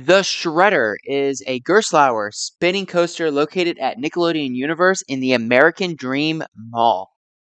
The Shredder is a Gerstlauer spinning coaster located at Nickelodeon Universe in the American Dream Mall.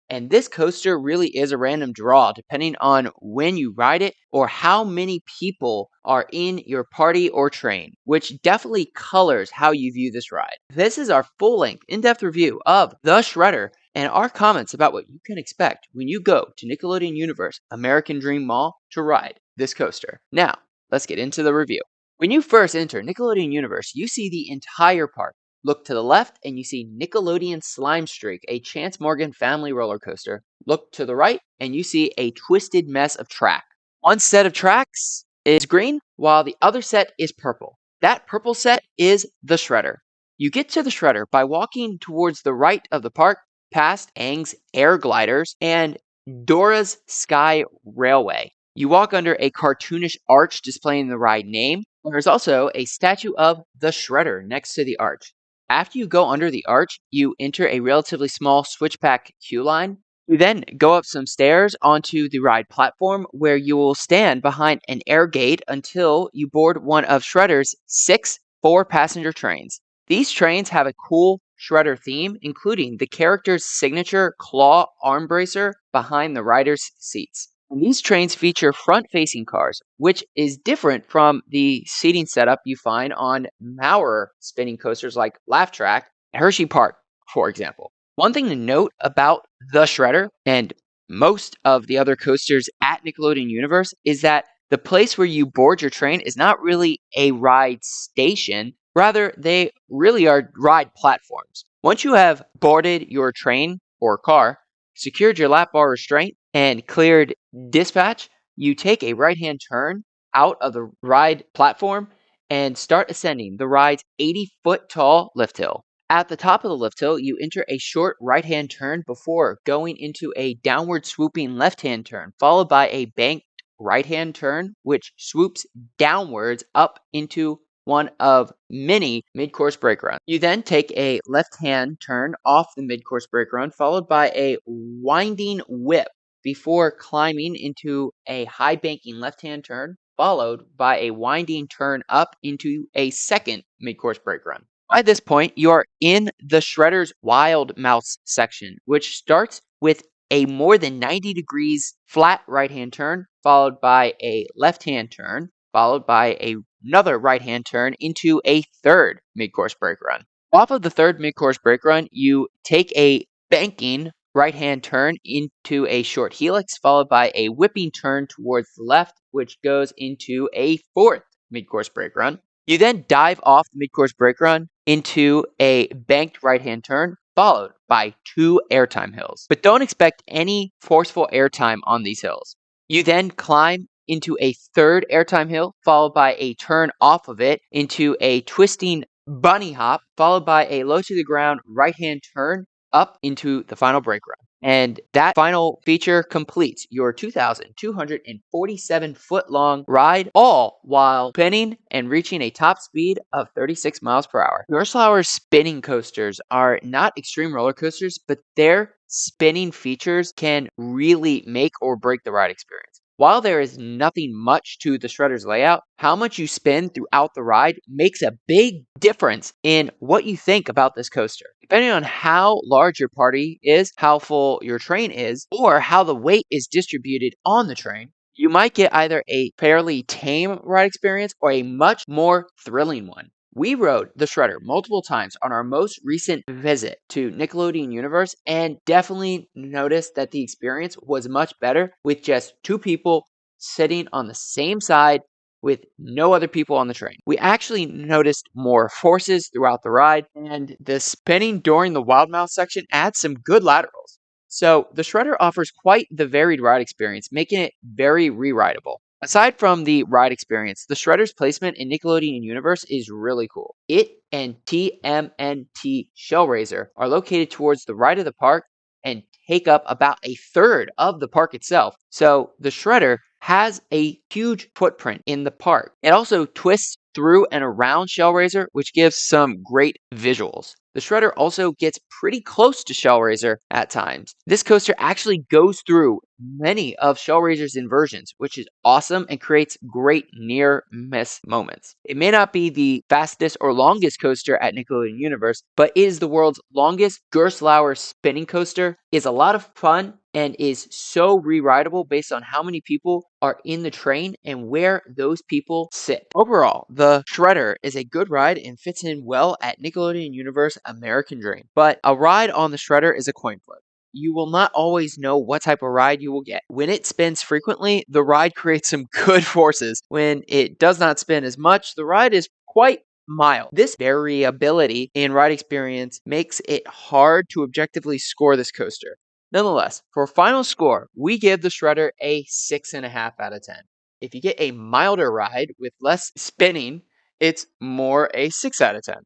And this coaster really is a random draw depending on when you ride it or how many people are in your party or train, which definitely colors how you view this ride. This is our full-length, in-depth review of The Shredder and our comments about what you can expect when you go to Nickelodeon Universe American Dream Mall to ride this coaster. Now, let's get into the review. When you first enter Nickelodeon Universe, you see the entire park. Look to the left and you see Nickelodeon Slime Streak, a Chance Morgan family roller coaster. Look to the right and you see a twisted mess of track. One set of tracks is green while the other set is purple. That purple set is the Shredder. You get to the Shredder by walking towards the right of the park past Aang's Air Gliders and Dora's Sky Railway. You walk under a cartoonish arch displaying the ride name. There's also a statue of the Shredder next to the arch. After you go under the arch, you enter a relatively small switchback queue line. You then go up some stairs onto the ride platform where you will stand behind an air gate until you board one of Shredder's 6 4-passenger trains. These trains have a cool Shredder theme, including the character's signature claw arm bracer behind the rider's seats. And these trains feature front-facing cars, which is different from the seating setup you find on Maurer spinning coasters like Laugh Track and Hershey Park, for example. One thing to note about the Shredder and most of the other coasters at Nickelodeon Universe is that the place where you board your train is not really a ride station. Rather, they really are ride platforms. Once you have boarded your train or car, secured your lap bar restraint, and cleared dispatch, you take a right-hand turn out of the ride platform and start ascending the ride's 80-foot tall lift hill. At the top of the lift hill, you enter a short right-hand turn before going into a downward swooping left-hand turn, followed by a banked right-hand turn, which swoops downwards up into one of many mid-course brake runs. You then take a left-hand turn off the mid-course brake run, followed by a winding whip before climbing into a high banking left-hand turn, followed by a winding turn up into a second mid-course brake run. By this point, you are in the Shredder's Wild Mouse section, which starts with a more than 90 degrees flat right-hand turn, followed by a left-hand turn, followed by another right-hand turn into a third mid-course brake run. Off of the third mid-course brake run, you take a banking right-hand turn into a short helix, followed by a whipping turn towards the left, which goes into a fourth mid-course brake run. You then dive off the mid-course brake run into a banked right-hand turn, followed by 2 airtime hills. But don't expect any forceful airtime on these hills. You then climb into a third airtime hill, followed by a turn off of it into a twisting bunny hop, followed by a low to the ground right-hand turn up into the final brake run. And that final feature completes your 2,247 foot long ride, all while spinning and reaching a top speed of 36 miles per hour. Gerstlauer spinning coasters are not extreme roller coasters, but their spinning features can really make or break the ride experience. While there is nothing much to the Shredder's layout, how much you spin throughout the ride makes a big difference in what you think about this coaster. Depending on how large your party is, how full your train is, or how the weight is distributed on the train, you might get either a fairly tame ride experience or a much more thrilling one. We rode the Shredder multiple times on our most recent visit to Nickelodeon Universe and definitely noticed that the experience was much better with just 2 people sitting on the same side with no other people on the train. We actually noticed more forces throughout the ride, and the spinning during the Wild Mouse section adds some good laterals. So the Shredder offers quite the varied ride experience, making it very re-rideable. Aside from the ride experience, the Shredder's placement in Nickelodeon Universe is really cool. It and TMNT Shellraiser are located towards the right of the park and take up about a third of the park itself. So the Shredder has a huge footprint in the park. It also twists through and around Shellraiser, which gives some great visuals. The Shredder also gets pretty close to Shellraiser at times. This coaster actually goes through many of Shellraiser's inversions, which is awesome and creates great near miss moments. It may not be the fastest or longest coaster at Nickelodeon Universe, but it is the world's longest Gerstlauer spinning coaster, is a lot of fun, and is so re-rideable based on how many people are in the train and where those people sit. Overall, the Shredder is a good ride and fits in well at Nickelodeon Universe American Dream. But a ride on the Shredder is a coin flip. You will not always know what type of ride you will get. When it spins frequently, the ride creates some good forces. When it does not spin as much, the ride is quite mild. This variability in ride experience makes it hard to objectively score this coaster. Nonetheless, for final score, we give the Shredder a 6.5 out of 10. If you get a milder ride with less spinning, it's more a 6 out of 10.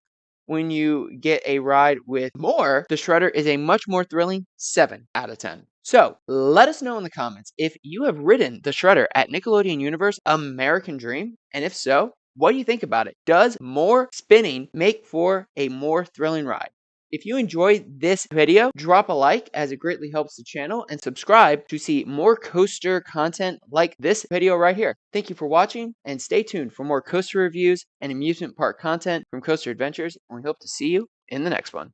When you get a ride with more, the Shredder is a much more thrilling 7 out of 10. So, let us know in the comments if you have ridden the Shredder at Nickelodeon Universe American Dream, and if so, what do you think about it? Does more spinning make for a more thrilling ride? If you enjoyed this video, drop a like as it greatly helps the channel, and subscribe to see more coaster content like this video right here. Thank you for watching, and stay tuned for more coaster reviews and amusement park content from Coaster Adventures, and we hope to see you in the next one.